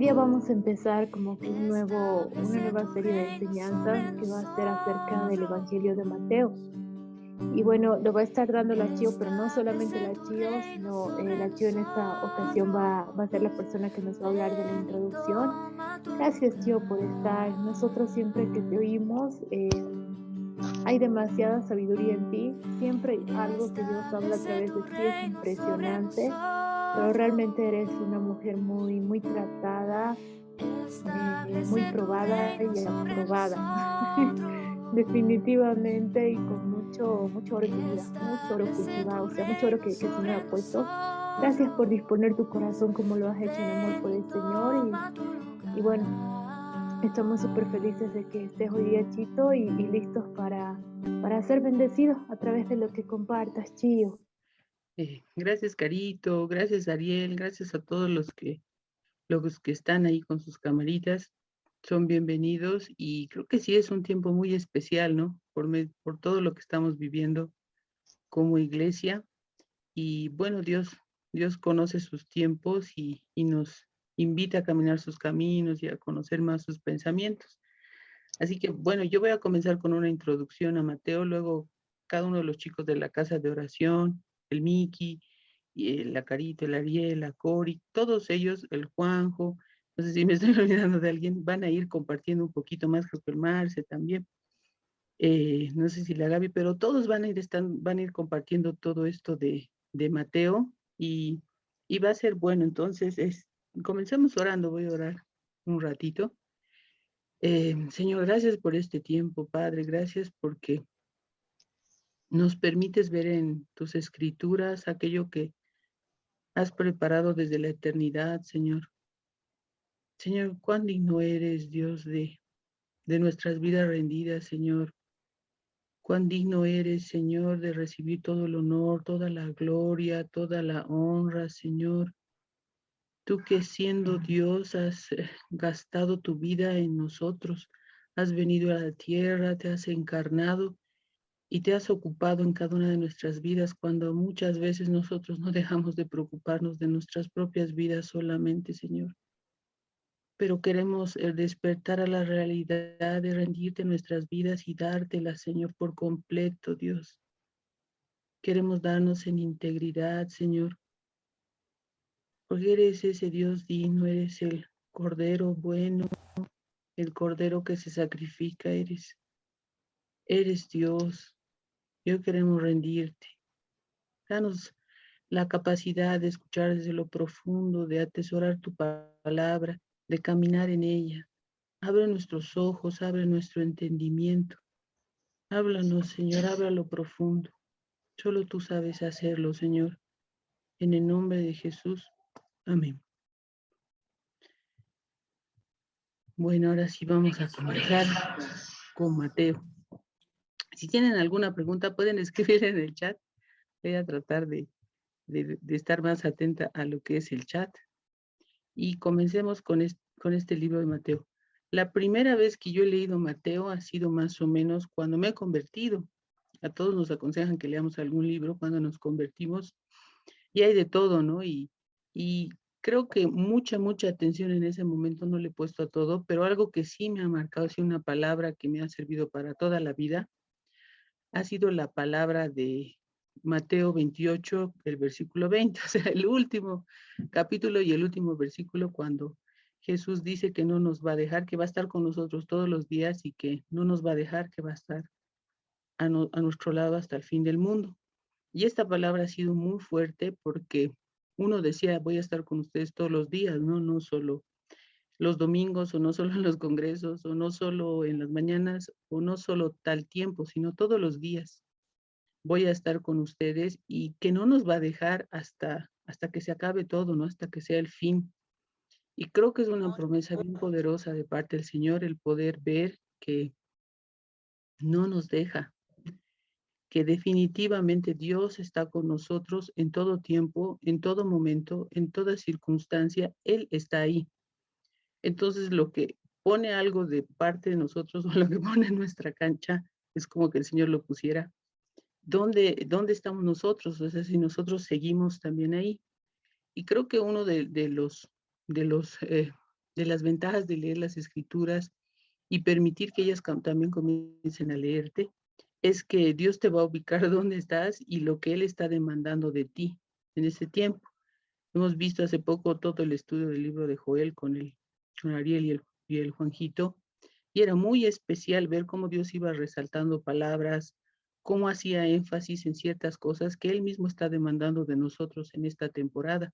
día vamos a empezar como que una nueva serie de enseñanzas que va a ser acerca del Evangelio de Mateo. Y bueno, lo va a estar dando la Chio, pero no solamente la Chio, sino la Chio en esta ocasión va a ser la persona que nos va a hablar de la introducción. Gracias, Chio, por estar. Nosotros siempre que te oímos, hay demasiada sabiduría en ti. Siempre algo que Dios habla a través de ti es impresionante, pero realmente eres una mujer muy, muy tratada, muy probada y aprobada. Definitivamente, y con mucho oro en tu vida, mucho oro cultivado, o sea, mucho oro que el Señor ha puesto. Gracias por disponer tu corazón como lo has hecho en amor por el Señor. Y bueno, estamos súper felices de que estés hoy día, Chito, y listos para ser bendecidos a través de lo que compartas, Chío. Gracias, Carito, gracias, Ariel, gracias a todos los que están ahí con sus camaritas. Son bienvenidos y creo que sí es un tiempo muy especial, ¿no? Por todo lo que estamos viviendo como iglesia. Y bueno, Dios conoce sus tiempos y nos invita a caminar sus caminos y a conocer más sus pensamientos. Así que bueno, yo voy a comenzar con una introducción a Mateo, luego cada uno de los chicos de la casa de oración, el Miki, y la Carita, el Ariel, la Cori, todos ellos, el Juanjo, no sé si me estoy olvidando de alguien, van a ir compartiendo un poquito más, creo que el Marce también, no sé si la Gaby, pero todos van a ir compartiendo todo esto de Mateo y va a ser bueno. Entonces, comencemos orando, voy a orar un ratito. Señor, gracias por este tiempo, Padre, gracias porque nos permites ver en tus escrituras aquello que has preparado desde la eternidad, Señor. Señor, cuán digno eres, Dios, de nuestras vidas rendidas, Señor. Cuán digno eres, Señor, de recibir todo el honor, toda la gloria, toda la honra, Señor. Tú que siendo Dios has gastado tu vida en nosotros, has venido a la tierra, te has encarnado y te has ocupado en cada una de nuestras vidas cuando muchas veces nosotros no dejamos de preocuparnos de nuestras propias vidas solamente, Señor. Pero queremos despertar a la realidad de rendirte nuestras vidas y dártelas, Señor, por completo, Dios. Queremos darnos en integridad, Señor, porque eres ese Dios digno, eres el Cordero bueno, el Cordero que se sacrifica, eres Dios. Yo queremos rendirte. Danos la capacidad de escuchar desde lo profundo, de atesorar tu palabra, de caminar en ella. Abre nuestros ojos, abre nuestro entendimiento. Háblanos, Señor, habla lo profundo. Solo tú sabes hacerlo, Señor. En el nombre de Jesús. Amén. Bueno, ahora sí vamos a comenzar con Mateo. Si tienen alguna pregunta, pueden escribir en el chat. Voy a tratar de estar más atenta a lo que es el chat. Y comencemos con este libro de Mateo. La primera vez que yo he leído Mateo ha sido más o menos cuando me he convertido. A todos nos aconsejan que leamos algún libro cuando nos convertimos y hay de todo, ¿no? Y creo que mucha atención en ese momento no le he puesto a todo, pero algo que sí me ha marcado, sí una palabra que me ha servido para toda la vida, ha sido la palabra de Mateo 28, el versículo 20, o sea, el último capítulo y el último versículo cuando Jesús dice que no nos va a dejar, que va a estar con nosotros todos los días y que no nos va a dejar, que va a estar a nuestro lado hasta el fin del mundo. Y esta palabra ha sido muy fuerte porque uno decía, voy a estar con ustedes todos los días, ¿no? No solo los domingos, o no solo en los congresos, o no solo en las mañanas, o no solo tal tiempo, sino todos los días. Voy a estar con ustedes y que no nos va a dejar hasta que se acabe todo, ¿no? Hasta que sea el fin. Y creo que es una promesa bien poderosa de parte del Señor el poder ver que no nos deja, que definitivamente Dios está con nosotros en todo tiempo, en todo momento, en toda circunstancia, Él está ahí. Entonces, lo que pone algo de parte de nosotros o lo que pone en nuestra cancha es como que el Señor lo pusiera. ¿Dónde estamos nosotros? O sea, si nosotros seguimos también ahí. Y creo que uno de los de las ventajas de leer las escrituras y permitir que ellas también comiencen a leerte, es que Dios te va a ubicar dónde estás y lo que Él está demandando de ti en ese tiempo. Hemos visto hace poco todo el estudio del libro de Joel con Ariel y el Juanjito, y era muy especial ver cómo Dios iba resaltando palabras, cómo hacía énfasis en ciertas cosas que Él mismo está demandando de nosotros en esta temporada,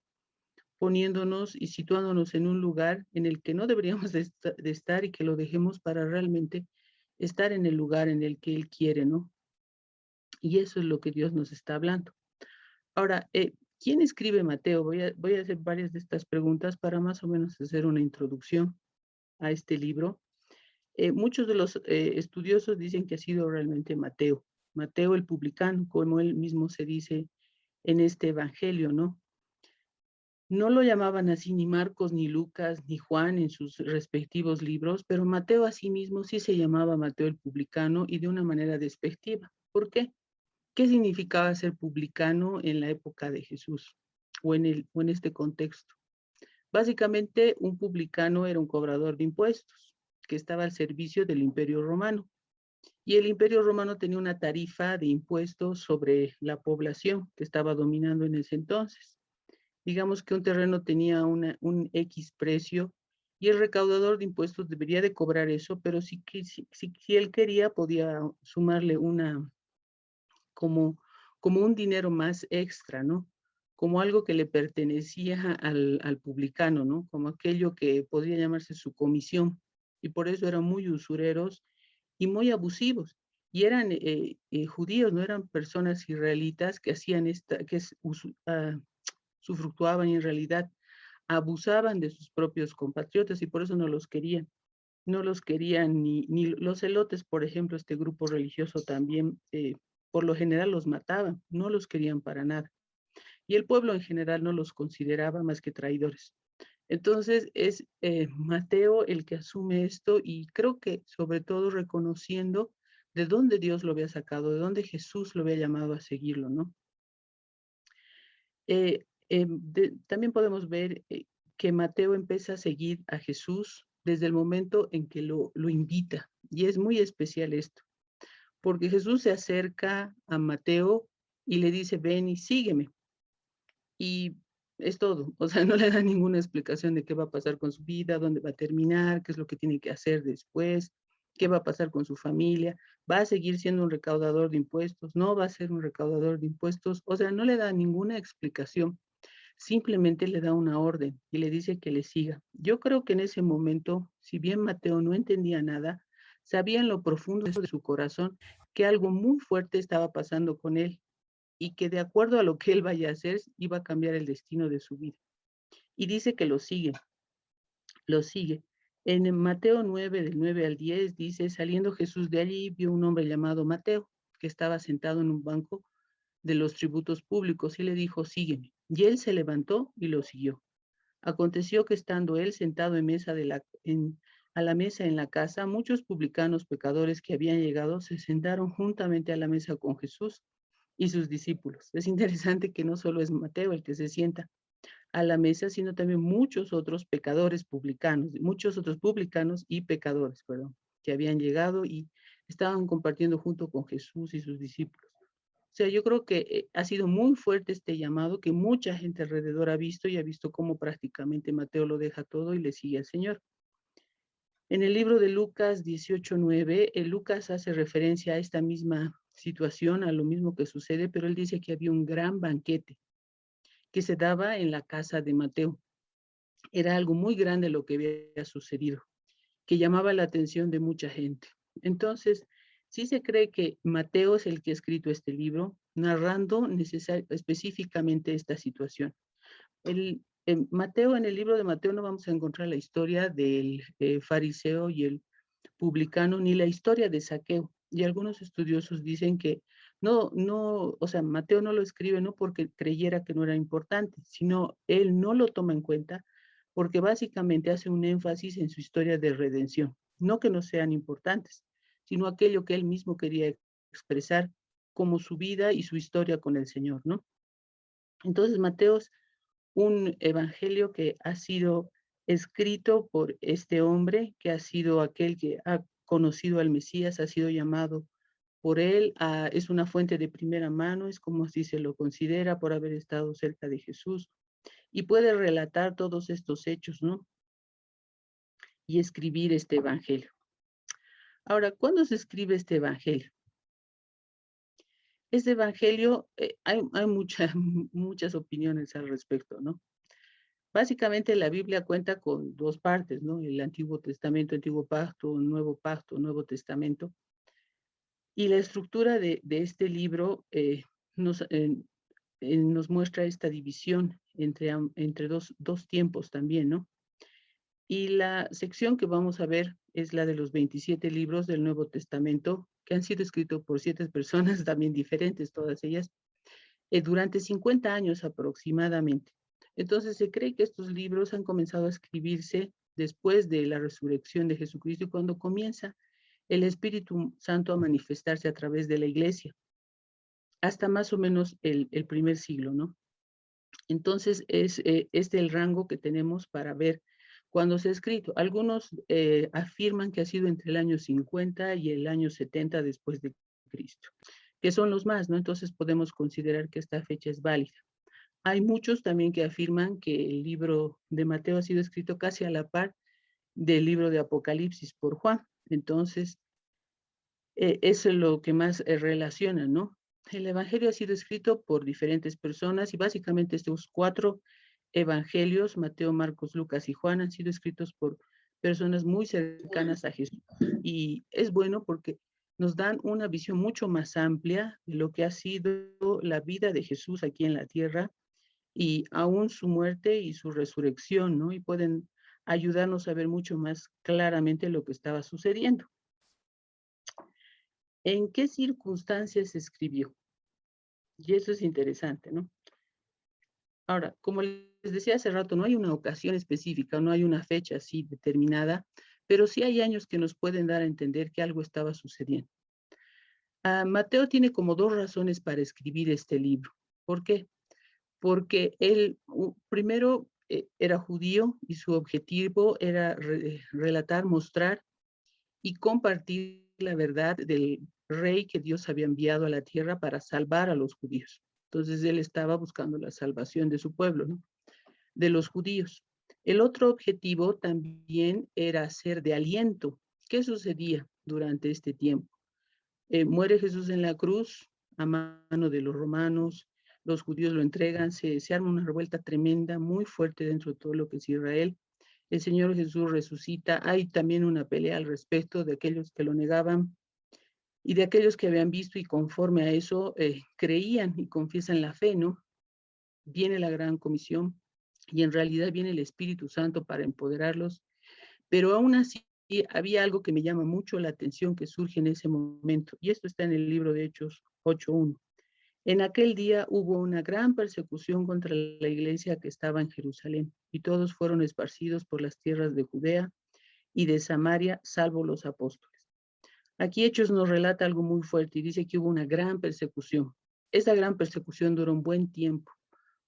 poniéndonos y situándonos en un lugar en el que no deberíamos de estar y que lo dejemos para realmente estar en el lugar en el que Él quiere, ¿no? Y eso es lo que Dios nos está hablando. Ahora, ¿quién escribe Mateo? Voy a hacer varias de estas preguntas para más o menos hacer una introducción a este libro. Muchos de los estudiosos dicen que ha sido realmente Mateo, Mateo el publicano, como él mismo se dice en este evangelio, ¿no? No lo llamaban así ni Marcos, ni Lucas, ni Juan en sus respectivos libros, pero Mateo a sí mismo sí se llamaba Mateo el publicano y de una manera despectiva. ¿Por qué? ¿Qué significaba ser publicano en la época de Jesús o en este contexto? Básicamente, un publicano era un cobrador de impuestos que estaba al servicio del Imperio Romano. Y el Imperio Romano tenía una tarifa de impuestos sobre la población que estaba dominando en ese entonces. Digamos que un terreno tenía un X precio y el recaudador de impuestos debería de cobrar eso, pero si él quería podía sumarle como, como un dinero más extra, ¿no? Como algo que le pertenecía al publicano, ¿no? Como aquello que podría llamarse su comisión. Y por eso eran muy usureros y muy abusivos. Y eran judíos, no eran personas israelitas que hacían sufructuaban y en realidad abusaban de sus propios compatriotas y por eso no los querían. No los querían ni los celotes, por ejemplo, este grupo religioso también, por lo general los mataban, no los querían para nada. Y el pueblo en general no los consideraba más que traidores. Entonces es Mateo el que asume esto y creo que sobre todo reconociendo de dónde Dios lo había sacado, de dónde Jesús lo había llamado a seguirlo, ¿no? También podemos ver que Mateo empieza a seguir a Jesús desde el momento en que lo invita. Y es muy especial esto, porque Jesús se acerca a Mateo y le dice, ven y sígueme. Y es todo, o sea, no le da ninguna explicación de qué va a pasar con su vida, dónde va a terminar, qué es lo que tiene que hacer después, qué va a pasar con su familia, va a seguir siendo un recaudador de impuestos, no va a ser un recaudador de impuestos, o sea, no le da ninguna explicación, simplemente le da una orden y le dice que le siga. Yo creo que en ese momento, si bien Mateo no entendía nada, sabía en lo profundo de su corazón que algo muy fuerte estaba pasando con él y que de acuerdo a lo que él vaya a hacer, iba a cambiar el destino de su vida. Y dice que lo sigue, lo sigue. En Mateo 9, del 9 al 10, dice, saliendo Jesús de allí, vio un hombre llamado Mateo, que estaba sentado en un banco de los tributos públicos, y le dijo, sígueme. Y él se levantó y lo siguió. Aconteció que estando él sentado a la mesa en la casa, muchos publicanos pecadores que habían llegado se sentaron juntamente a la mesa con Jesús y sus discípulos. Es interesante que no solo es Mateo el que se sienta a la mesa, sino también muchos otros pecadores publicanos, muchos otros publicanos y pecadores, perdón, que habían llegado y estaban compartiendo junto con Jesús y sus discípulos. O sea, yo creo que ha sido muy fuerte este llamado que mucha gente alrededor ha visto y ha visto cómo prácticamente Mateo lo deja todo y le sigue al Señor. En el libro de Lucas 18:9, Lucas hace referencia a esta misma situación, a lo mismo que sucede, pero él dice que había un gran banquete que se daba en la casa de Mateo. Era algo muy grande lo que había sucedido, que llamaba la atención de mucha gente. Entonces, sí se cree que Mateo es el que ha escrito este libro, narrando específicamente esta situación. En el libro de Mateo no vamos a encontrar la historia del fariseo y el publicano, ni la historia de Saqueo. Y algunos estudiosos dicen que o sea, Mateo no lo escribe no porque creyera que no era importante, sino él no lo toma en cuenta porque básicamente hace un énfasis en su historia de redención. No que no sean importantes, sino aquello que él mismo quería expresar como su vida y su historia con el Señor, ¿no? Entonces, Mateo es un evangelio que ha sido escrito por este hombre que ha sido aquel que ha conocido al Mesías, ha sido llamado por él, es una fuente de primera mano, es como así se lo considera por haber estado cerca de Jesús, y puede relatar todos estos hechos, ¿no? Y escribir este evangelio. Ahora, ¿cuándo se escribe este evangelio? Este evangelio, hay muchas opiniones al respecto, ¿no? Básicamente la Biblia cuenta con dos partes, ¿no? El Antiguo Testamento, Antiguo Pacto, Nuevo Testamento. Y la estructura de este libro nos muestra esta división entre dos tiempos también, ¿no? Y la sección que vamos a ver es la de los 27 libros del Nuevo Testamento, que han sido escritos por 7 personas también diferentes, todas ellas, durante 50 años aproximadamente. Entonces se cree que estos libros han comenzado a escribirse después de la resurrección de Jesucristo y cuando comienza el Espíritu Santo a manifestarse a través de la iglesia, hasta más o menos el primer siglo, ¿no? Entonces es el rango que tenemos para ver cuándo se ha escrito. Algunos afirman que ha sido entre el año 50 y el año 70 después de Cristo, que son los más, ¿no? Entonces podemos considerar que esta fecha es válida. Hay muchos también que afirman que el libro de Mateo ha sido escrito casi a la par del libro de Apocalipsis por Juan. Entonces, eso es lo que más relaciona, ¿no? El Evangelio ha sido escrito por diferentes personas y básicamente estos 4 evangelios, Mateo, Marcos, Lucas y Juan, han sido escritos por personas muy cercanas a Jesús. Y es bueno porque nos dan una visión mucho más amplia de lo que ha sido la vida de Jesús aquí en la tierra y aún su muerte y su resurrección, ¿no? Y pueden ayudarnos a ver mucho más claramente lo que estaba sucediendo. ¿En qué circunstancias se escribió? Y eso es interesante, ¿no? Ahora, como les decía hace rato, no hay una ocasión específica, no hay una fecha así determinada, pero sí hay años que nos pueden dar a entender que algo estaba sucediendo. Mateo tiene como 2 razones para escribir este libro. ¿Por qué? Porque él primero era judío y su objetivo era relatar, mostrar y compartir la verdad del rey que Dios había enviado a la tierra para salvar a los judíos. Entonces él estaba buscando la salvación de su pueblo, ¿no? De los judíos. El otro objetivo también era ser de aliento. ¿Qué sucedía durante este tiempo? Muere Jesús en la cruz a mano de los romanos, los judíos lo entregan, se arma una revuelta tremenda, muy fuerte dentro de todo lo que es Israel. El Señor Jesús resucita, hay también una pelea al respecto de aquellos que lo negaban y de aquellos que habían visto y conforme a eso creían y confiesan la fe, ¿no? Viene la gran comisión y en realidad viene el Espíritu Santo para empoderarlos, pero aún así había algo que me llama mucho la atención que surge en ese momento, y esto está en el libro de Hechos 8:1. En aquel día hubo una gran persecución contra la iglesia que estaba en Jerusalén, y todos fueron esparcidos por las tierras de Judea y de Samaria, salvo los apóstoles. Aquí Hechos nos relata algo muy fuerte y dice que hubo una gran persecución. Esa gran persecución duró un buen tiempo.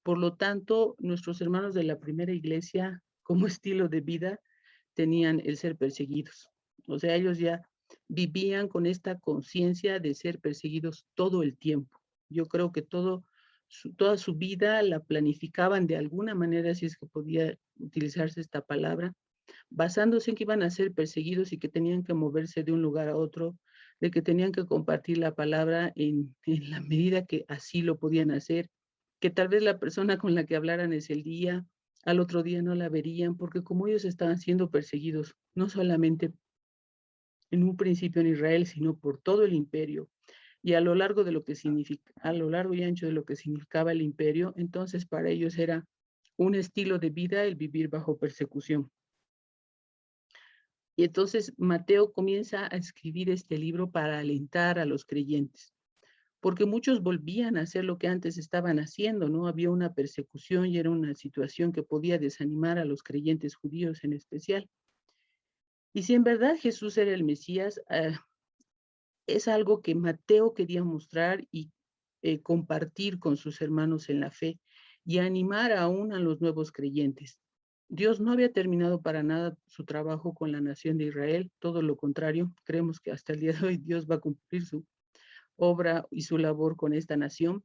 Por lo tanto, nuestros hermanos de la primera iglesia, como estilo de vida, tenían el ser perseguidos. O sea, ellos ya vivían con esta conciencia de ser perseguidos todo el tiempo. Yo creo que toda su vida la planificaban de alguna manera, si es que podía utilizarse esta palabra, basándose en que iban a ser perseguidos y que tenían que moverse de un lugar a otro, de que tenían que compartir la palabra en la medida que así lo podían hacer, que tal vez la persona con la que hablaran ese día, al otro día no la verían, porque como ellos estaban siendo perseguidos, no solamente en un principio en Israel, sino por todo el imperio, y a lo largo de lo que significa, a lo largo y ancho de lo que significaba el imperio, entonces para ellos era un estilo de vida el vivir bajo persecución. Y entonces Mateo comienza a escribir este libro para alentar a los creyentes, porque muchos volvían a hacer lo que antes estaban haciendo, ¿no? Había una persecución y era una situación que podía desanimar a los creyentes judíos en especial. Y si en verdad Jesús era el Mesías, es algo que Mateo quería mostrar y compartir con sus hermanos en la fe y animar aún a los nuevos creyentes. Dios no había terminado para nada su trabajo con la nación de Israel, todo lo contrario, creemos que hasta el día de hoy Dios va a cumplir su obra y su labor con esta nación,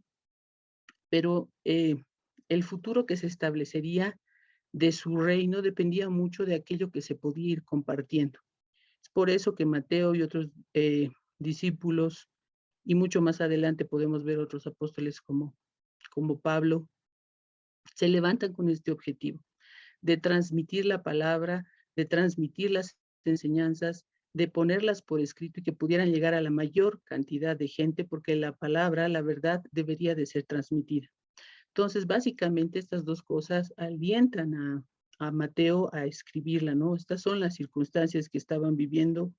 pero el futuro que se establecería de su reino dependía mucho de aquello que se podía ir compartiendo. Es por eso que Mateo y otros discípulos, y mucho más adelante podemos ver otros apóstoles como Pablo, se levantan con este objetivo de transmitir la palabra, de transmitir las enseñanzas, de ponerlas por escrito y que pudieran llegar a la mayor cantidad de gente, porque la palabra, la verdad, debería de ser transmitida. Entonces, básicamente estas dos cosas alientan a Mateo a escribirla, ¿no? Estas son las circunstancias que estaban viviendo.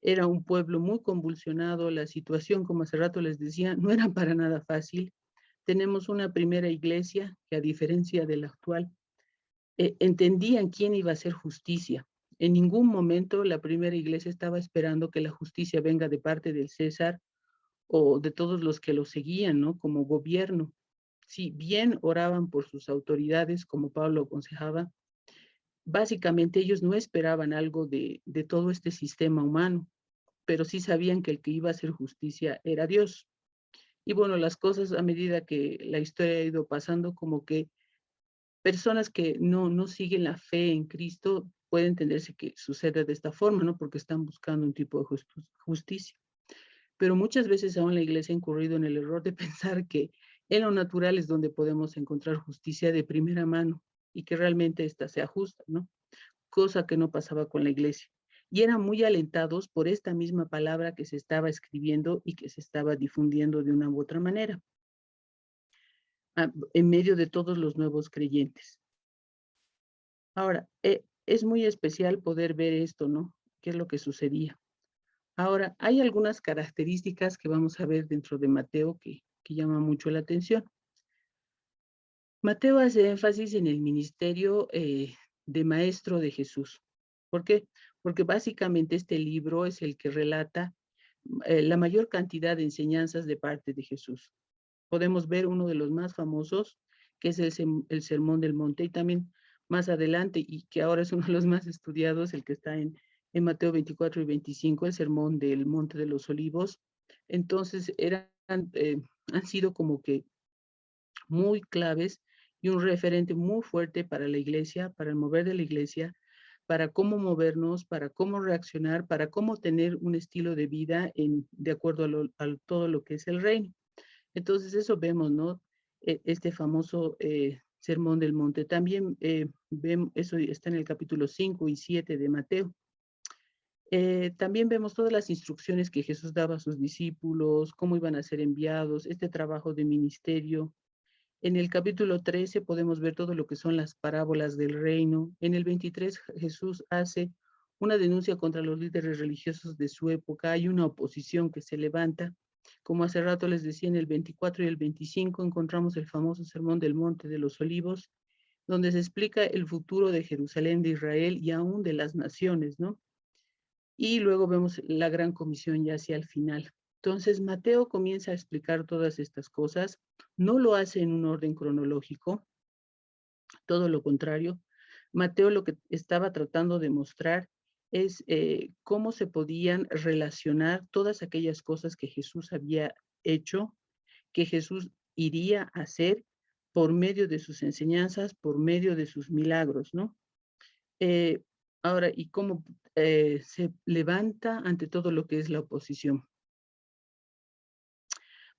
Era un pueblo muy convulsionado, la situación, como hace rato les decía, no era para nada fácil. Tenemos una primera iglesia que, a diferencia de la actual, entendían quién iba a hacer justicia. En ningún momento la primera iglesia estaba esperando que la justicia venga de parte del César o de todos los que lo seguían, ¿no? Como gobierno. Si bien oraban por sus autoridades, como Pablo aconsejaba, básicamente ellos no esperaban algo de todo este sistema humano, pero sí sabían que el que iba a hacer justicia era Dios. Y bueno, las cosas a medida que la historia ha ido pasando, como que personas que no siguen la fe en Cristo puede entenderse que sucede de esta forma, ¿no? Porque están buscando un tipo de justicia. Pero muchas veces aún la iglesia ha incurrido en el error de pensar que en lo natural es donde podemos encontrar justicia de primera mano y que realmente esta sea justa, ¿no? Cosa que no pasaba con la iglesia. Y eran muy alentados por esta misma palabra que se estaba escribiendo y que se estaba difundiendo de una u otra manera, en medio de todos los nuevos creyentes. Ahora, es muy especial poder ver esto, ¿no? ¿Qué es lo que sucedía? Ahora, hay algunas características que vamos a ver dentro de Mateo que llaman mucho la atención. Mateo hace énfasis en el ministerio de maestro de Jesús. ¿Por qué? Porque básicamente este libro es el que relata la mayor cantidad de enseñanzas de parte de Jesús. Podemos ver uno de los más famosos, que es el Sermón del Monte, y también más adelante, y que ahora es uno de los más estudiados, el que está en Mateo 24 y 25, el Sermón del Monte de los Olivos. Entonces, han sido como que muy claves y un referente muy fuerte para la iglesia, para el mover de la iglesia, para cómo movernos, para cómo reaccionar, para cómo tener un estilo de vida de acuerdo a todo lo que es el reino. Entonces eso vemos, ¿no? Este famoso Sermón del Monte. También vemos, eso está en el capítulo 5 y 7 de Mateo. También vemos todas las instrucciones que Jesús daba a sus discípulos, cómo iban a ser enviados, este trabajo de ministerio. En el capítulo 13 podemos ver todo lo que son las parábolas del reino. En el 23 Jesús hace una denuncia contra los líderes religiosos de su época. Hay una oposición que se levanta. Como hace rato les decía, en el 24 y el 25 encontramos el famoso Sermón del Monte de los Olivos, donde se explica el futuro de Jerusalén, de Israel y aún de las naciones, ¿no? Y luego vemos la gran comisión ya hacia el final. Entonces, Mateo comienza a explicar todas estas cosas. No lo hace en un orden cronológico, todo lo contrario. Mateo lo que estaba tratando de mostrar es cómo se podían relacionar todas aquellas cosas que Jesús había hecho, que Jesús iría a hacer por medio de sus enseñanzas, por medio de sus milagros, ¿no? Eh, Ahora, ¿y cómo se levanta ante todo lo que es la oposición?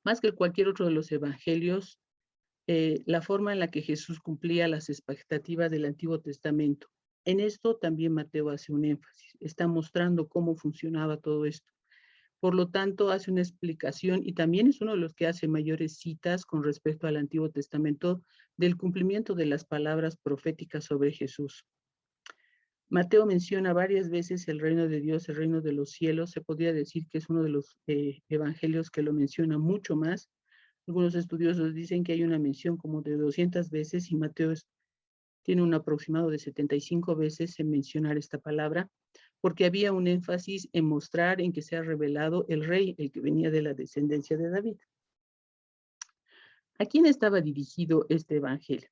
Más que cualquier otro de los evangelios, la forma en la que Jesús cumplía las expectativas del Antiguo Testamento. En esto también Mateo hace un énfasis, está mostrando cómo funcionaba todo esto. Por lo tanto, hace una explicación y también es uno de los que hace mayores citas con respecto al Antiguo Testamento del cumplimiento de las palabras proféticas sobre Jesús. Mateo menciona varias veces el reino de Dios, el reino de los cielos. Se podría decir que es uno de los evangelios que lo menciona mucho más. Algunos estudiosos dicen que hay una mención como de 200 veces y Mateo tiene un aproximado de 75 veces en mencionar esta palabra, porque había un énfasis en mostrar en que se ha revelado el rey, el que venía de la descendencia de David. ¿A quién estaba dirigido este evangelio?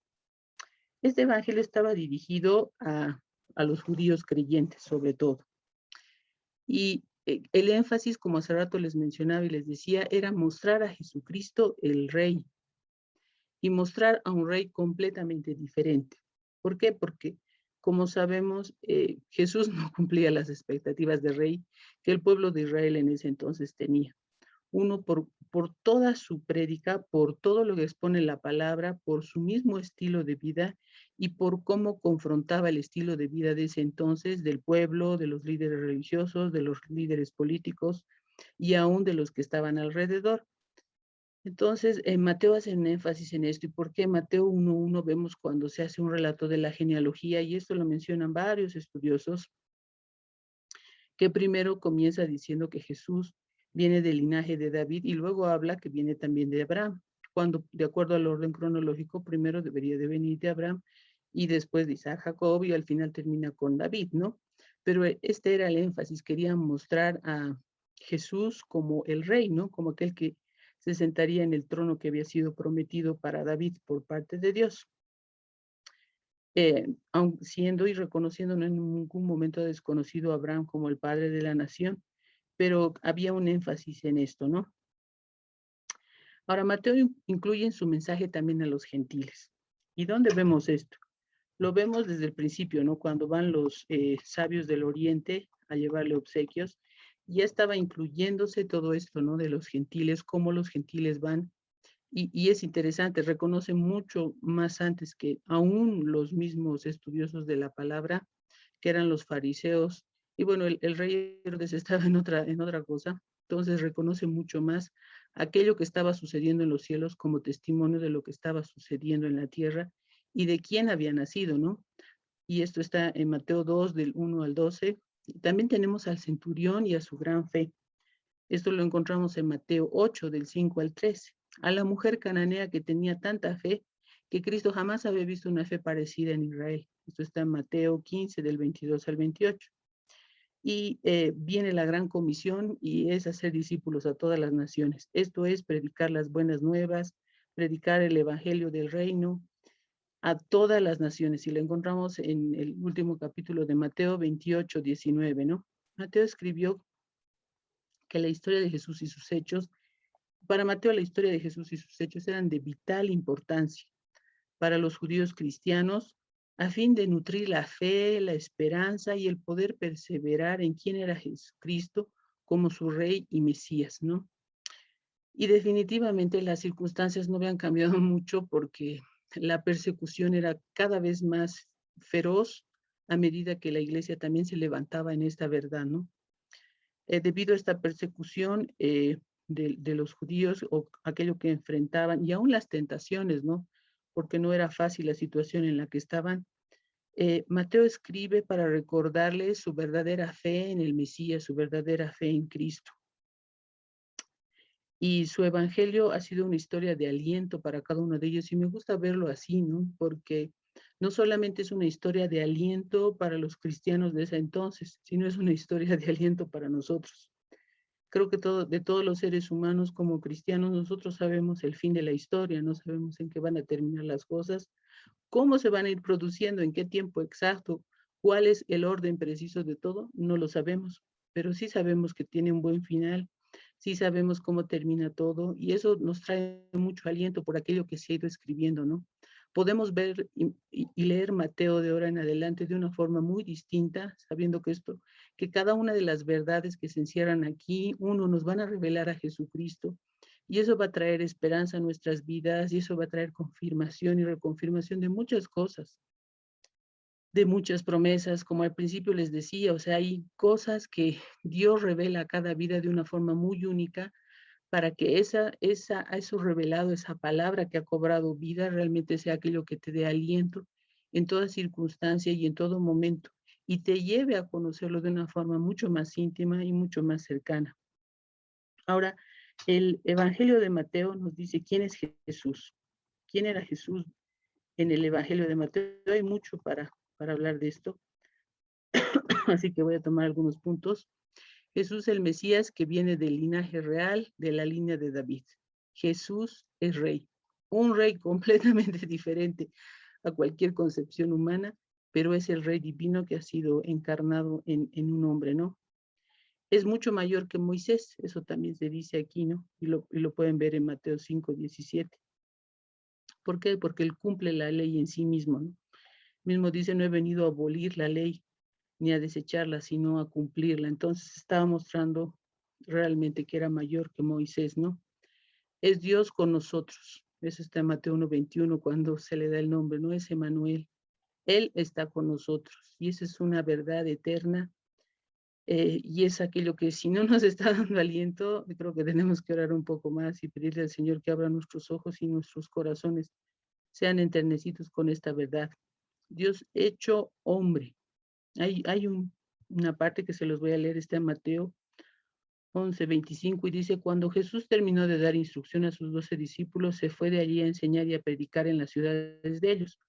Este evangelio estaba dirigido a los judíos creyentes, sobre todo. Y el énfasis, como hace rato les mencionaba y les decía, era mostrar a Jesucristo el Rey y mostrar a un Rey completamente diferente. ¿Por qué? Porque, como sabemos, Jesús no cumplía las expectativas de Rey que el pueblo de Israel en ese entonces tenía. Uno, por toda su prédica, por todo lo que expone la palabra, por su mismo estilo de vida y por cómo confrontaba el estilo de vida de ese entonces del pueblo, de los líderes religiosos, de los líderes políticos y aún de los que estaban alrededor. Entonces, Mateo hace un énfasis en esto. ¿Y por qué Mateo 1.1 vemos cuando se hace un relato de la genealogía? Y esto lo mencionan varios estudiosos, que primero comienza diciendo que Jesús viene del linaje de David y luego habla que viene también de Abraham, cuando de acuerdo al orden cronológico primero debería de venir de Abraham y después de Isaac, Jacob y al final termina con David, ¿no? Pero este era el énfasis, querían mostrar a Jesús como el rey, ¿no? Como aquel que se sentaría en el trono que había sido prometido para David por parte de Dios. Aun siendo y reconociendo en ningún momento desconocido a Abraham como el padre de la nación, pero había un énfasis en esto, ¿no? Ahora, Mateo incluye en su mensaje también a los gentiles. ¿Y dónde vemos esto? Lo vemos desde el principio, ¿no? Cuando van los sabios del oriente a llevarle obsequios, ya estaba incluyéndose todo esto, ¿no? De los gentiles, cómo los gentiles van. Y es interesante, reconoce mucho más antes que aún los mismos estudiosos de la palabra, que eran los fariseos. Y bueno, el rey Herodes estaba en otra cosa, entonces reconoce mucho más aquello que estaba sucediendo en los cielos como testimonio de lo que estaba sucediendo en la tierra y de quién había nacido, ¿no? Y esto está en Mateo 2, del 1 al 12. Y también tenemos al centurión y a su gran fe. Esto lo encontramos en Mateo 8, del 5 al 13. A la mujer cananea que tenía tanta fe que Cristo jamás había visto una fe parecida en Israel. Esto está en Mateo 15, del 22 al 28. Y viene la gran comisión y es hacer discípulos a todas las naciones. Esto es predicar las buenas nuevas, predicar el evangelio del reino a todas las naciones. Y lo encontramos en el último capítulo de Mateo 28, 19, ¿no? Mateo escribió que la historia de Jesús y sus hechos, para Mateo la historia de Jesús y sus hechos eran de vital importancia para los judíos cristianos a fin de nutrir la fe, la esperanza y el poder perseverar en quién era Jesucristo como su rey y Mesías, ¿no? Y definitivamente las circunstancias no habían cambiado mucho porque la persecución era cada vez más feroz a medida que la iglesia también se levantaba en esta verdad, ¿no? Debido a esta persecución de los judíos o aquello que enfrentaban y aún las tentaciones, ¿no? Porque no era fácil la situación en la que estaban. Mateo escribe para recordarles su verdadera fe en el Mesías, su verdadera fe en Cristo. Y su evangelio ha sido una historia de aliento para cada uno de ellos y me gusta verlo así, ¿no? Porque no solamente es una historia de aliento para los cristianos de ese entonces, sino es una historia de aliento para nosotros. Creo que de todos los seres humanos como cristianos, nosotros sabemos el fin de la historia, no sabemos en qué van a terminar las cosas, cómo se van a ir produciendo, en qué tiempo exacto, cuál es el orden preciso de todo, no lo sabemos, pero sí sabemos que tiene un buen final, sí sabemos cómo termina todo y eso nos trae mucho aliento por aquello que se ha ido escribiendo, ¿no? Podemos ver y leer Mateo de ahora en adelante de una forma muy distinta, sabiendo que cada una de las verdades que se encierran aquí, uno, nos van a revelar a Jesucristo, y eso va a traer esperanza a nuestras vidas, y eso va a traer confirmación y reconfirmación de muchas cosas, de muchas promesas, como al principio les decía, o sea, hay cosas que Dios revela a cada vida de una forma muy única, para que eso revelado, esa palabra que ha cobrado vida, realmente sea aquello que te dé aliento en toda circunstancia y en todo momento, y te lleve a conocerlo de una forma mucho más íntima y mucho más cercana. Ahora, el Evangelio de Mateo nos dice quién es Jesús, quién era Jesús en el Evangelio de Mateo. Hay mucho para hablar de esto, así que voy a tomar algunos puntos. Jesús el Mesías que viene del linaje real de la línea de David. Jesús es rey, un rey completamente diferente a cualquier concepción humana, pero es el Rey divino que ha sido encarnado en un hombre, ¿no? Es mucho mayor que Moisés, eso también se dice aquí, ¿no? Y lo pueden ver en Mateo 5:17. ¿Por qué? Porque él cumple la ley en sí mismo, ¿no? Mismo dice, no he venido a abolir la ley ni a desecharla, sino a cumplirla. Entonces estaba mostrando realmente que era mayor que Moisés, ¿no? Es Dios con nosotros. Eso está en Mateo 1:21 cuando se le da el nombre, ¿no? Es Emmanuel. Él está con nosotros y esa es una verdad eterna y es aquello que si no nos está dando aliento, creo que tenemos que orar un poco más y pedirle al Señor que abra nuestros ojos y nuestros corazones sean enternecidos con esta verdad. Dios hecho hombre. Hay una parte que se los voy a leer, está en Mateo 11:25 y dice, cuando Jesús terminó de dar instrucción a sus 12 discípulos, se fue de allí a enseñar y a predicar en las ciudades de ellos.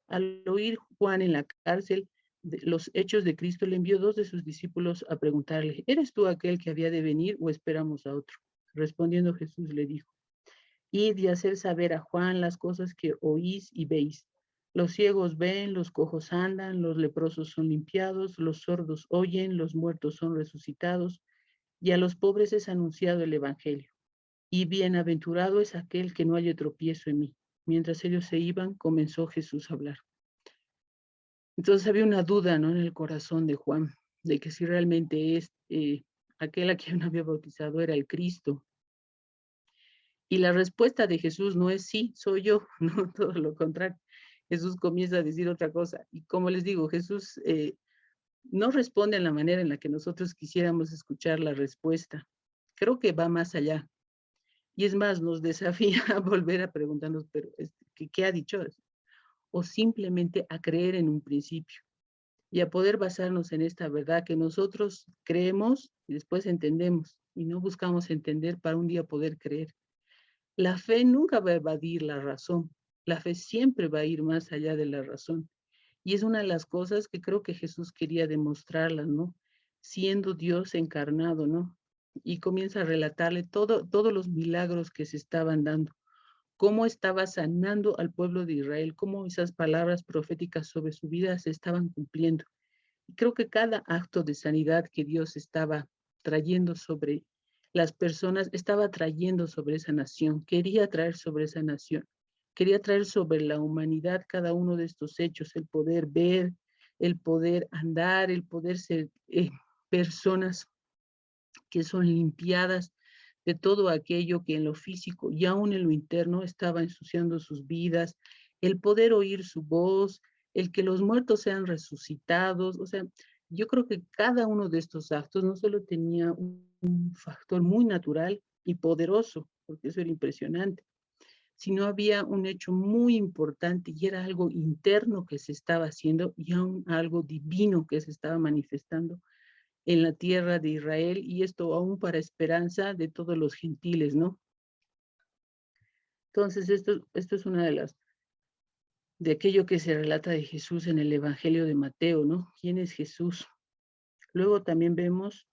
Al oír Juan en la cárcel los hechos de Cristo, le envió 2 de sus discípulos a preguntarle, ¿eres tú aquel que había de venir o esperamos a otro? Respondiendo Jesús le dijo, id y hacer saber a Juan las cosas que oís y veis. Los ciegos ven, los cojos andan, los leprosos son limpiados, los sordos oyen, los muertos son resucitados, y a los pobres es anunciado el Evangelio. Y bienaventurado es aquel que no haya tropiezo en mí. Mientras ellos se iban, comenzó Jesús a hablar. Entonces había una duda, ¿no?, en el corazón de Juan, de que si realmente es aquel a quien había bautizado era el Cristo. Y la respuesta de Jesús no es sí, soy yo, no, todo lo contrario. Jesús comienza a decir otra cosa. Y como les digo, Jesús no responde en la manera en la que nosotros quisiéramos escuchar la respuesta. Creo que va más allá. Y es más, nos desafía a volver a preguntarnos, pero ¿qué ha dicho? O simplemente a creer en un principio y a poder basarnos en esta verdad que nosotros creemos y después entendemos y no buscamos entender para un día poder creer. La fe nunca va a evadir la razón. La fe siempre va a ir más allá de la razón. Y es una de las cosas que creo que Jesús quería demostrarlas, ¿no? Siendo Dios encarnado, ¿no? Y comienza a relatarle todos los milagros que se estaban dando, cómo estaba sanando al pueblo de Israel, cómo esas palabras proféticas sobre su vida se estaban cumpliendo. Y creo que cada acto de sanidad que Dios estaba trayendo sobre las personas, estaba trayendo sobre esa nación, quería traer sobre esa nación, quería traer sobre la humanidad cada uno de estos hechos, el poder ver, el poder andar, el poder ser personas que son limpiadas de todo aquello que en lo físico y aún en lo interno estaba ensuciando sus vidas, el poder oír su voz, el que los muertos sean resucitados. O sea, yo creo que cada uno de estos actos no solo tenía un factor muy natural y poderoso, porque eso era impresionante, sino había un hecho muy importante y era algo interno que se estaba haciendo y aún algo divino que se estaba manifestando en la tierra de Israel, y esto aún para esperanza de todos los gentiles, ¿no? Entonces, esto es una de aquello que se relata de Jesús en el Evangelio de Mateo, ¿no? ¿Quién es Jesús? Luego también vemos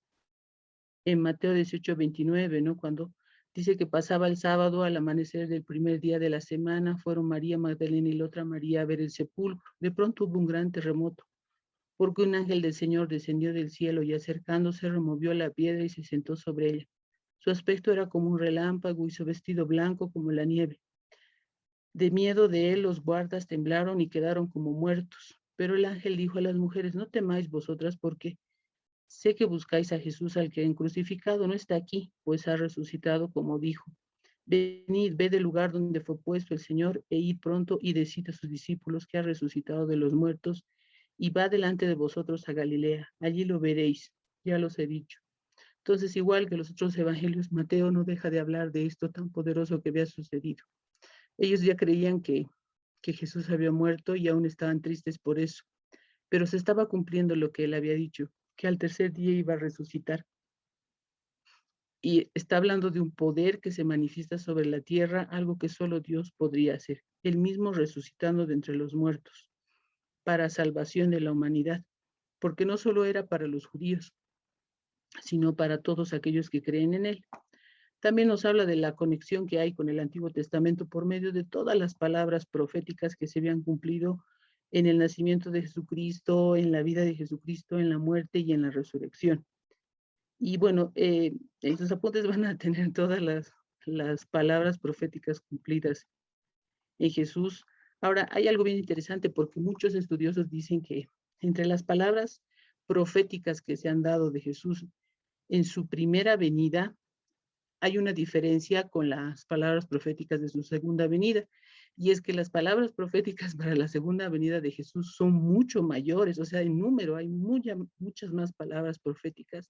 en Mateo 18:29, ¿no? Cuando dice que pasaba el sábado al amanecer del primer día de la semana, fueron María Magdalena y la otra María a ver el sepulcro. De pronto hubo un gran terremoto, porque un ángel del Señor descendió del cielo y acercándose removió la piedra y se sentó sobre ella. Su aspecto era como un relámpago y su vestido blanco como la nieve. De miedo de él los guardas temblaron y quedaron como muertos. Pero el ángel dijo a las mujeres, no temáis vosotras porque sé que buscáis a Jesús al que han crucificado, no está aquí, pues ha resucitado como dijo. Venid, ved el lugar donde fue puesto el Señor e id pronto y decid a sus discípulos que ha resucitado de los muertos y va delante de vosotros a Galilea, allí lo veréis, ya los he dicho. Entonces, igual que los otros evangelios, Mateo no deja de hablar de esto tan poderoso que había sucedido. Ellos ya creían que Jesús había muerto y aún estaban tristes por eso, pero se estaba cumpliendo lo que él había dicho, que al tercer día iba a resucitar. Y está hablando de un poder que se manifiesta sobre la tierra, algo que solo Dios podría hacer, él mismo resucitando de entre los muertos, para salvación de la humanidad, porque no solo era para los judíos, sino para todos aquellos que creen en él. También nos habla de la conexión que hay con el Antiguo Testamento por medio de todas las palabras proféticas que se habían cumplido en el nacimiento de Jesucristo, en la vida de Jesucristo, en la muerte y en la resurrección. Y bueno, en sus apuntes van a tener todas las palabras proféticas cumplidas en Jesús. Ahora, hay algo bien interesante porque muchos estudiosos dicen que entre las palabras proféticas que se han dado de Jesús en su primera venida, hay una diferencia con las palabras proféticas de su segunda venida. Y es que las palabras proféticas para la segunda venida de Jesús son mucho mayores, o sea, en número hay muchas más palabras proféticas.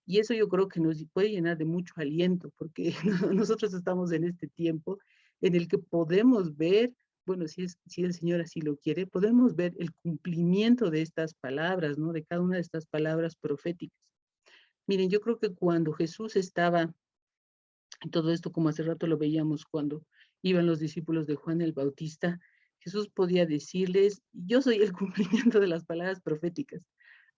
Y eso yo creo que nos puede llenar de mucho aliento, porque nosotros estamos en este tiempo en el que podemos ver, bueno, si el Señor así lo quiere, podemos ver el cumplimiento de estas palabras, ¿no? De cada una de estas palabras proféticas. Miren, yo creo que cuando Jesús estaba en todo esto, como hace rato lo veíamos cuando iban los discípulos de Juan el Bautista, Jesús podía decirles, yo soy el cumplimiento de las palabras proféticas.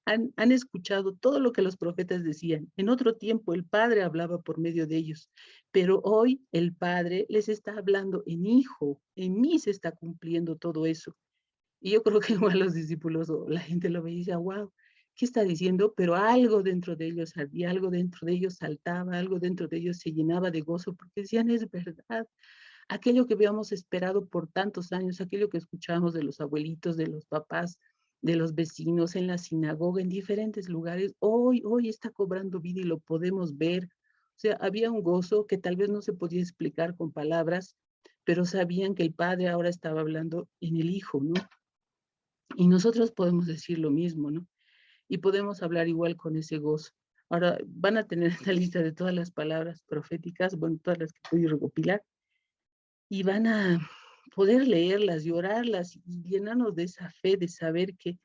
Han escuchado todo lo que los profetas decían. En otro tiempo el Padre hablaba por medio de ellos, pero hoy el Padre les está hablando en Hijo, en mí se está cumpliendo todo eso. Y yo creo que igual los discípulos o la gente lo veía y decía, wow, ¿qué está diciendo? Pero algo dentro de ellos ardía, algo dentro de ellos saltaba, algo dentro de ellos se llenaba de gozo, porque decían, es verdad, aquello que habíamos esperado por tantos años, aquello que escuchábamos de los abuelitos, de los papás, de los vecinos, en la sinagoga, en diferentes lugares, hoy está cobrando vida y lo podemos ver. O sea, había un gozo que tal vez no se podía explicar con palabras, pero sabían que el Padre ahora estaba hablando en el Hijo, ¿no? Y nosotros podemos decir lo mismo, ¿no? Y podemos hablar igual con ese gozo. Ahora van a tener esta lista de todas las palabras proféticas, bueno, todas las que pude recopilar, y van a poder leerlas y orarlas y llenarnos de esa fe, de saber que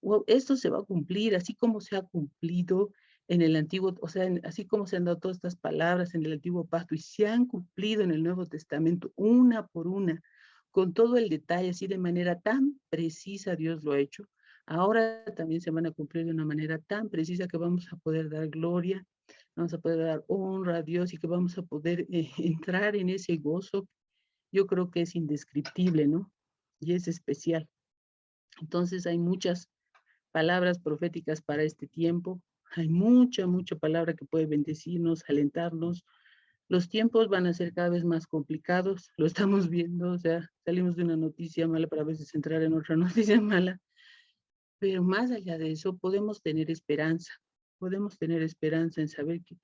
wow, esto se va a cumplir, así como se ha cumplido en el antiguo, o sea, así como se han dado todas estas palabras en el antiguo pacto y se han cumplido en el Nuevo Testamento una por una, con todo el detalle, así de manera tan precisa Dios lo ha hecho. Ahora también se van a cumplir de una manera tan precisa que vamos a poder dar gloria, vamos a poder dar honra a Dios y que vamos a poder entrar en ese gozo. Yo creo que es indescriptible, ¿no? Y es especial. Entonces hay muchas palabras proféticas para este tiempo. Hay mucha palabra que puede bendecirnos, alentarnos. Los tiempos van a ser cada vez más complicados, lo estamos viendo, o sea, salimos de una noticia mala para a veces entrar en otra noticia mala, pero más allá de eso podemos tener esperanza en saber que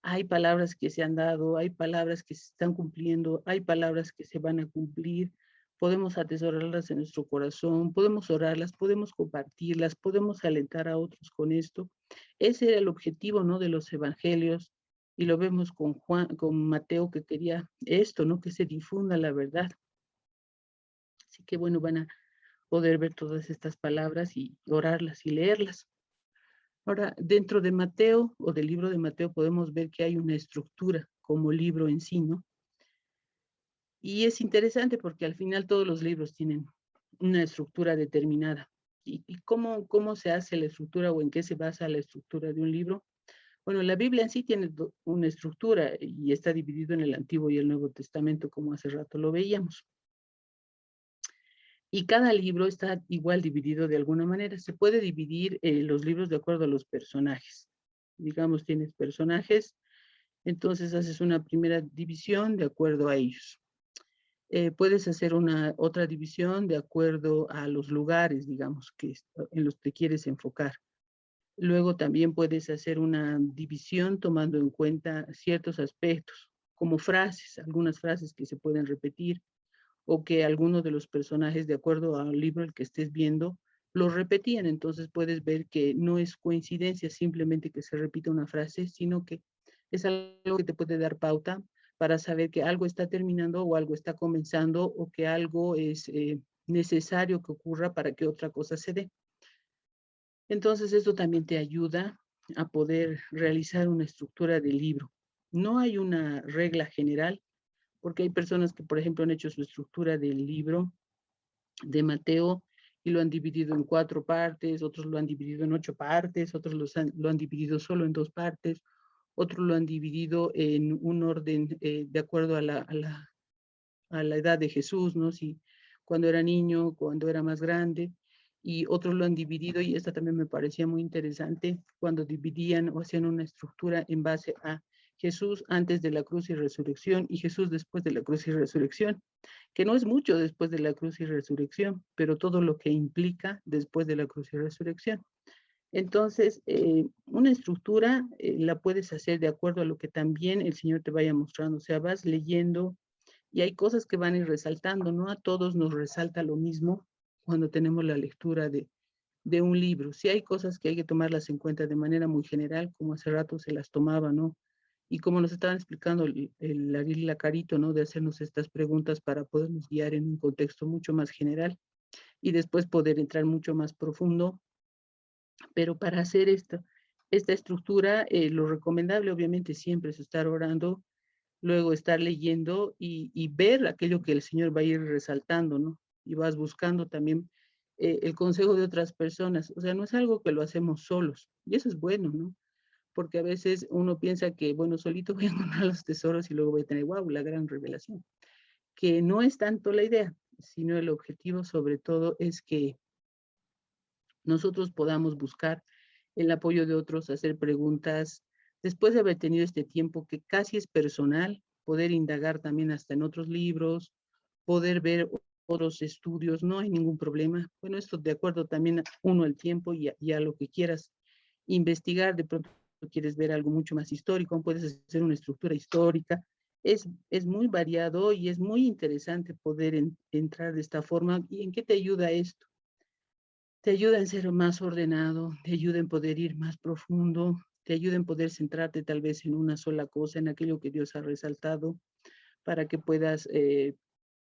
hay palabras que se han dado, hay palabras que se están cumpliendo, hay palabras que se van a cumplir. Podemos atesorarlas en nuestro corazón, podemos orarlas, podemos compartirlas, podemos alentar a otros con esto. Ese era el objetivo, ¿no? De los evangelios. Y lo vemos con con Mateo que quería esto, ¿no? Que se difunda la verdad. Así que bueno, van a poder ver todas estas palabras y orarlas y leerlas. Ahora, dentro de Mateo o del libro de Mateo podemos ver que hay una estructura como libro en sí, ¿no? Y es interesante porque al final todos los libros tienen una estructura determinada. ¿Y cómo se hace la estructura o en qué se basa la estructura de un libro? Bueno, la Biblia en sí tiene una estructura y está dividido en el Antiguo y el Nuevo Testamento, como hace rato lo veíamos. Y cada libro está igual dividido de alguna manera. Se puede dividir los libros de acuerdo a los personajes. Digamos, tienes personajes, entonces haces una primera división de acuerdo a ellos. Puedes hacer una otra división de acuerdo a los lugares, digamos, en los que quieres enfocar. Luego también puedes hacer una división tomando en cuenta ciertos aspectos, como frases, algunas frases que se pueden repetir, o que algunos de los personajes, de acuerdo al libro el que estés viendo, lo repetían. Entonces puedes ver que no es coincidencia simplemente que se repita una frase, sino que es algo que te puede dar pauta para saber que algo está terminando o algo está comenzando o que algo es necesario que ocurra para que otra cosa se dé. Entonces esto también te ayuda a poder realizar una estructura del libro. No hay una regla general, porque hay personas que, por ejemplo, han hecho su estructura del libro de Mateo y lo han dividido en 4 partes, otros lo han dividido en 8 partes, otros lo han dividido solo en 2 partes, otros lo han dividido en un orden de acuerdo a la edad de Jesús, ¿no? Si cuando era niño, cuando era más grande, y otros lo han dividido, y esta también me parecía muy interesante, cuando dividían o hacían una estructura en base a Jesús antes de la cruz y resurrección y Jesús después de la cruz y resurrección, que no es mucho después de la cruz y resurrección, pero todo lo que implica después de la cruz y resurrección. Entonces, una estructura la puedes hacer de acuerdo a lo que también el Señor te vaya mostrando, o sea, vas leyendo y hay cosas que van a ir resaltando, no a todos nos resalta lo mismo cuando tenemos la lectura de un libro. Sí hay cosas que hay que tomarlas en cuenta de manera muy general, como hace rato se las tomaba, ¿no? Y como nos estaban explicando el Ariel y la Carito, ¿no? De hacernos estas preguntas para podernos guiar en un contexto mucho más general y después poder entrar mucho más profundo. Pero para hacer esta estructura, lo recomendable obviamente siempre es estar orando, luego estar leyendo y ver aquello que el Señor va a ir resaltando, ¿no? Y vas buscando también el consejo de otras personas. O sea, no es algo que lo hacemos solos. Y eso es bueno, ¿no? Porque a veces uno piensa que, bueno, solito voy a encontrar los tesoros y luego voy a tener, wow, la gran revelación. Que no es tanto la idea, sino el objetivo sobre todo es que nosotros podamos buscar el apoyo de otros, hacer preguntas, después de haber tenido este tiempo que casi es personal, poder indagar también hasta en otros libros, poder ver otros estudios, no hay ningún problema. Bueno, esto de acuerdo también uno al tiempo y a lo que quieras investigar, de pronto quieres ver algo mucho más histórico, puedes hacer una estructura histórica. Es muy variado y es muy interesante poder entrar de esta forma. ¿Y en qué te ayuda esto? Te ayuda en ser más ordenado, te ayuda en poder ir más profundo, te ayuda en poder centrarte tal vez en una sola cosa, en aquello que Dios ha resaltado, para que puedas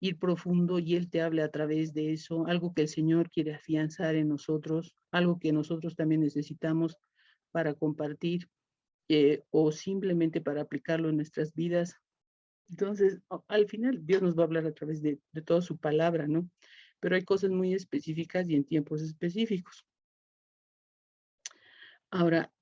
ir profundo y Él te hable a través de eso, algo que el Señor quiere afianzar en nosotros, algo que nosotros también necesitamos para compartir o simplemente para aplicarlo en nuestras vidas. Entonces, al final, Dios nos va a hablar a través de toda su palabra, ¿no? Pero hay cosas muy específicas y en tiempos específicos. Ahora,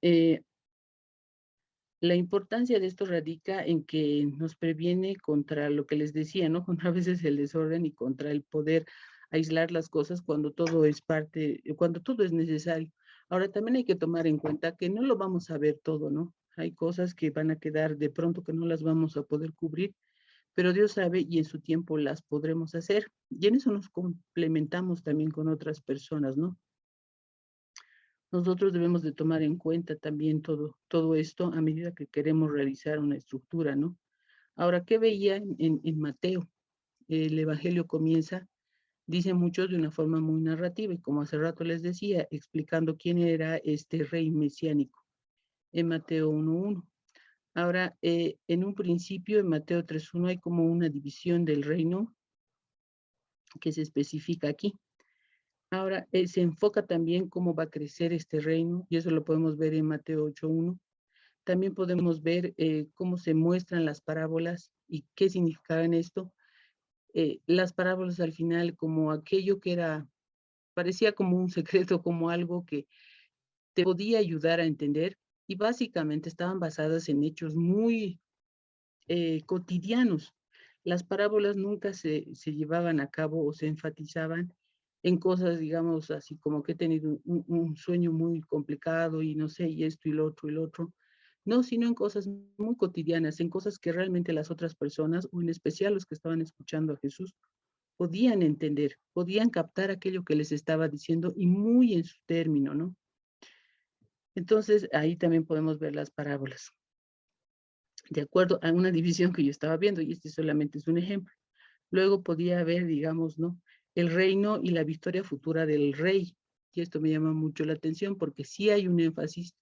la importancia de esto radica en que nos previene contra lo que les decía, ¿no? Contra a veces el desorden y contra el poder aislar las cosas cuando todo es parte, cuando todo es necesario. Ahora también hay que tomar en cuenta que no lo vamos a ver todo, ¿no? Hay cosas que van a quedar de pronto que no las vamos a poder cubrir, pero Dios sabe y en su tiempo las podremos hacer. Y en eso nos complementamos también con otras personas, ¿no? Nosotros debemos de tomar en cuenta también todo esto a medida que queremos realizar una estructura, ¿no? Ahora, ¿qué veía en Mateo? El Evangelio comienza, dice muchos de una forma muy narrativa, y como hace rato les decía, explicando quién era este rey mesiánico, en Mateo 1:1. Ahora, en un principio, en Mateo 3:1, hay como una división del reino que se especifica aquí. Ahora, se enfoca también cómo va a crecer este reino, y eso lo podemos ver en Mateo 8:1. También podemos ver cómo se muestran las parábolas y qué significaban esto. Las parábolas al final como aquello que parecía como un secreto, como algo que te podía ayudar a entender, y básicamente estaban basadas en hechos muy cotidianos. Las parábolas nunca se llevaban a cabo o se enfatizaban en cosas, digamos, así como que he tenido un sueño muy complicado y no sé, y esto y lo otro y lo otro. No, sino en cosas muy cotidianas, en cosas que realmente las otras personas, o en especial los que estaban escuchando a Jesús, podían entender, podían captar aquello que les estaba diciendo y muy en su término, ¿no? Entonces, ahí también podemos ver las parábolas de acuerdo a una división que yo estaba viendo, y este solamente es un ejemplo. Luego podía haber, digamos, ¿no? El reino y la victoria futura del rey. Y esto me llama mucho la atención porque sí hay un énfasis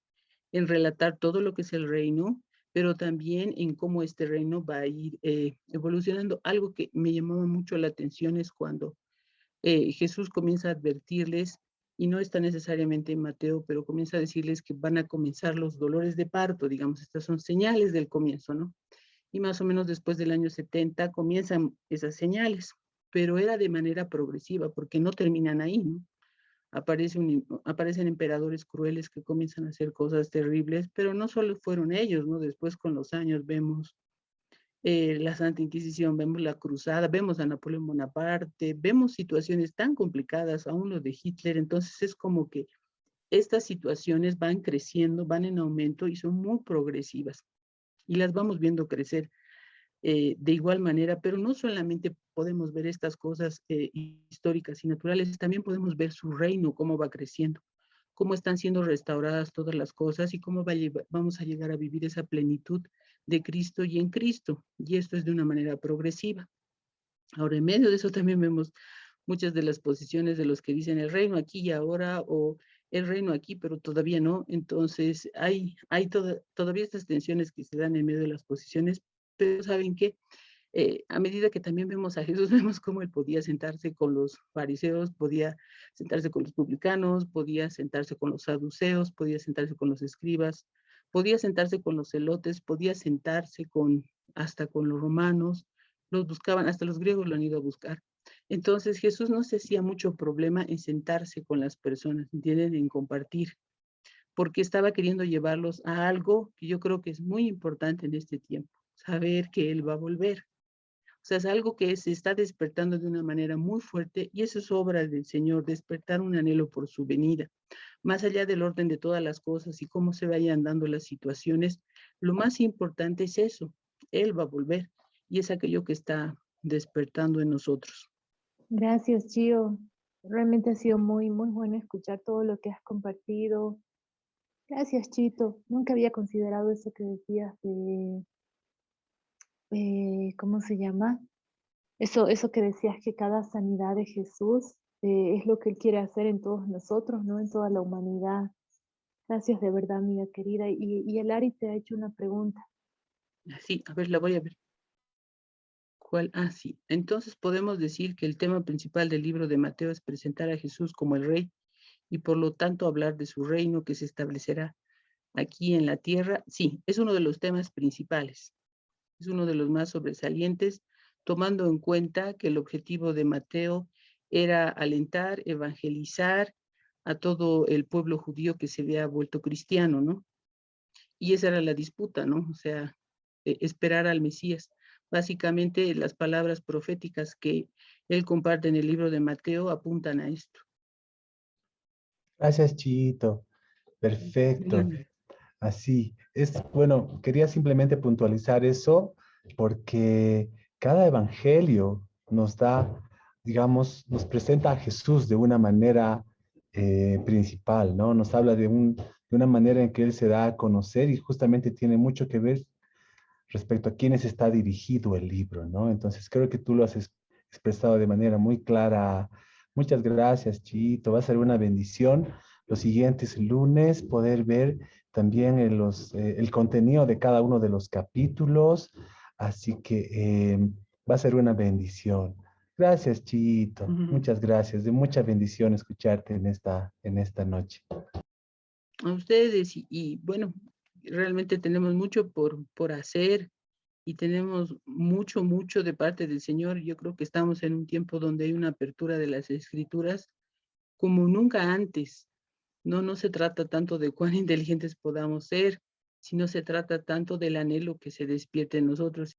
en relatar todo lo que es el reino, pero también en cómo este reino va a ir evolucionando. Algo que me llamaba mucho la atención es cuando Jesús comienza a advertirles, y no está necesariamente en Mateo, pero comienza a decirles que van a comenzar los dolores de parto, digamos, estas son señales del comienzo, ¿no? Y más o menos después del año 70 comienzan esas señales, pero era de manera progresiva, porque no terminan ahí, ¿no? aparecen emperadores crueles que comienzan a hacer cosas terribles, pero no solo fueron ellos, ¿no? Después con los años vemos la Santa Inquisición, vemos la Cruzada, vemos a Napoleón Bonaparte, vemos situaciones tan complicadas, aún lo de Hitler, entonces es como que estas situaciones van creciendo, van en aumento y son muy progresivas y las vamos viendo crecer de igual manera, pero no solamente podemos ver estas cosas históricas y naturales, también podemos ver su reino, cómo va creciendo, cómo están siendo restauradas todas las cosas y cómo vamos a llegar a vivir esa plenitud de Cristo y en Cristo. Y esto es de una manera progresiva. Ahora, en medio de eso también vemos muchas de las posiciones de los que dicen el reino aquí y ahora o el reino aquí, pero todavía no. Entonces, hay todavía estas tensiones que se dan en medio de las posiciones, pero ¿saben qué? A medida que también vemos a Jesús, vemos cómo él podía sentarse con los fariseos, podía sentarse con los publicanos, podía sentarse con los saduceos, podía sentarse con los escribas, podía sentarse con los celotes, podía sentarse hasta con los romanos, los buscaban, hasta los griegos lo han ido a buscar. Entonces Jesús no se hacía mucho problema en sentarse con las personas, ¿entienden? En compartir, porque estaba queriendo llevarlos a algo que yo creo que es muy importante en este tiempo, saber que Él va a volver. O sea, es algo que se está despertando de una manera muy fuerte y eso es obra del Señor, despertar un anhelo por su venida. Más allá del orden de todas las cosas y cómo se vayan dando las situaciones, lo más importante es eso, Él va a volver y es aquello que está despertando en nosotros. Gracias, Gio. Realmente ha sido muy, muy bueno escuchar todo lo que has compartido. Gracias, Chito. Nunca había considerado eso que decías ¿cómo se llama? Eso que decías que cada sanidad de Jesús es lo que Él quiere hacer en todos nosotros, ¿no? En toda la humanidad. Gracias de verdad, amiga querida. Y el Ari te ha hecho una pregunta. Sí, a ver, la voy a ver. ¿Cuál? Ah, sí. Entonces podemos decir que el tema principal del libro de Mateo es presentar a Jesús como el Rey y por lo tanto hablar de su reino que se establecerá aquí en la tierra. Sí, es uno de los temas principales, es uno de los más sobresalientes, tomando en cuenta que el objetivo de Mateo era alentar, evangelizar a todo el pueblo judío que se había vuelto cristiano, ¿no? Y esa era la disputa, ¿no? O sea, esperar al Mesías. Básicamente las palabras proféticas que él comparte en el libro de Mateo apuntan a esto. Gracias, Chito. Perfecto. Dígame. Así es, bueno, quería simplemente puntualizar eso porque cada evangelio nos da, digamos, nos presenta a Jesús de una manera principal, ¿no? Nos habla de una manera en que Él se da a conocer y justamente tiene mucho que ver respecto a quiénes está dirigido el libro, ¿no? Entonces creo que tú lo has expresado de manera muy clara. Muchas gracias, Chito. Va a ser una bendición los siguientes lunes poder ver también el contenido de cada uno de los capítulos. Así que va a ser una bendición. Gracias, Chito. Muchas gracias. De mucha bendición escucharte en esta noche. A ustedes bueno, realmente tenemos mucho por hacer y tenemos mucho, mucho de parte del Señor. Yo creo que estamos en un tiempo donde hay una apertura de las escrituras como nunca antes. No se trata tanto de cuán inteligentes podamos ser, sino se trata tanto del anhelo que se despierte en nosotros.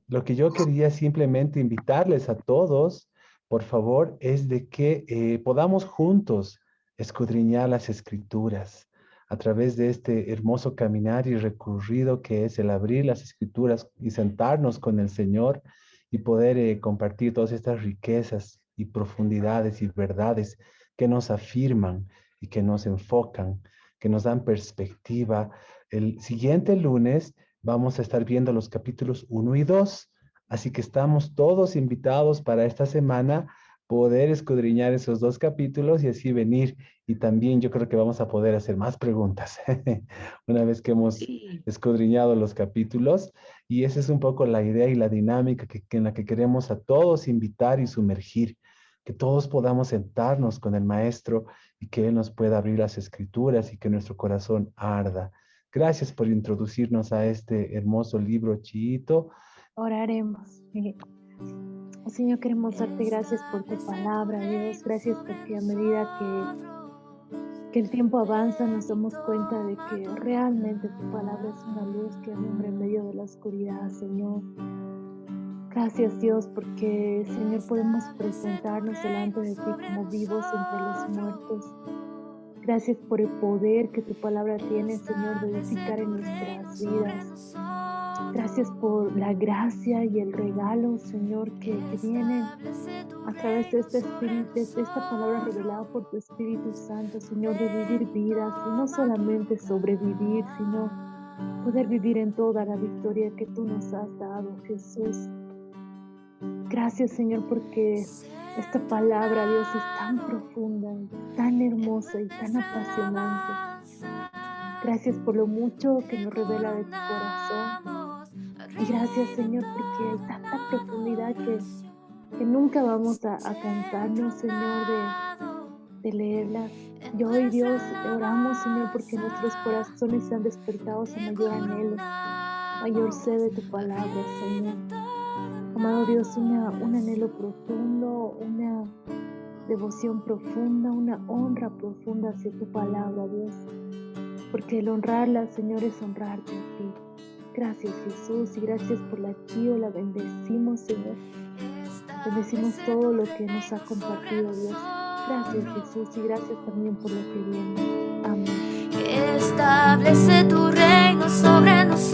Lo que yo quería simplemente invitarles a todos, por favor, es de que podamos juntos escudriñar las escrituras a través de este hermoso caminar y recorrido que es el abrir las escrituras y sentarnos con el Señor y poder compartir todas estas riquezas y profundidades y verdades que nos afirman y que nos enfocan, que nos dan perspectiva. El siguiente lunes vamos a estar viendo los capítulos 1 y 2. Así que estamos todos invitados para esta semana poder escudriñar esos dos capítulos y así venir. Y también yo creo que vamos a poder hacer más preguntas una vez que hemos Sí, escudriñado los capítulos. Y esa es un poco la idea y la dinámica en la que queremos a todos invitar y sumergir, que todos podamos sentarnos con el Maestro y que Él nos pueda abrir las escrituras y que nuestro corazón arda. Gracias por introducirnos a este hermoso libro, Chiito. Oraremos. Señor, queremos darte gracias por tu palabra, Dios. Gracias porque a medida que que el tiempo avanza, nos damos cuenta de que realmente tu palabra es una luz que alumbra en medio de la oscuridad, Señor. Gracias, Dios, porque, Señor, podemos presentarnos delante de ti como vivos entre los muertos. Gracias por el poder que tu palabra tiene, Señor, de edificar en nuestras vidas. Gracias por la gracia y el regalo, Señor, que vienen a través de este espíritu, de esta palabra revelada por tu Espíritu Santo, Señor, de vivir vidas y no solamente sobrevivir, sino poder vivir en toda la victoria que tú nos has dado, Jesús. Gracias, Señor, porque esta palabra, Dios, es tan profunda, tan hermosa y tan apasionante. Gracias por lo mucho que nos revela de tu corazón. Y gracias, Señor, porque hay tanta profundidad que nunca vamos a cansarnos, Señor, de leerlas. Y hoy, Dios, oramos, Señor, porque nuestros corazones sean despertados a mayor anhelo, mayor sed de tu palabra, Señor. Amado Dios, un anhelo profundo, una devoción profunda, una honra profunda hacia tu palabra, Dios. Porque el honrarla, Señor, es honrarte a ti. Gracias, Jesús, y gracias por la Chio, la bendecimos, Señor. Bendecimos todo lo que nos ha compartido, Dios. Gracias, Jesús, y gracias también por lo que viene. Amén. Establece tu reino sobre nosotros.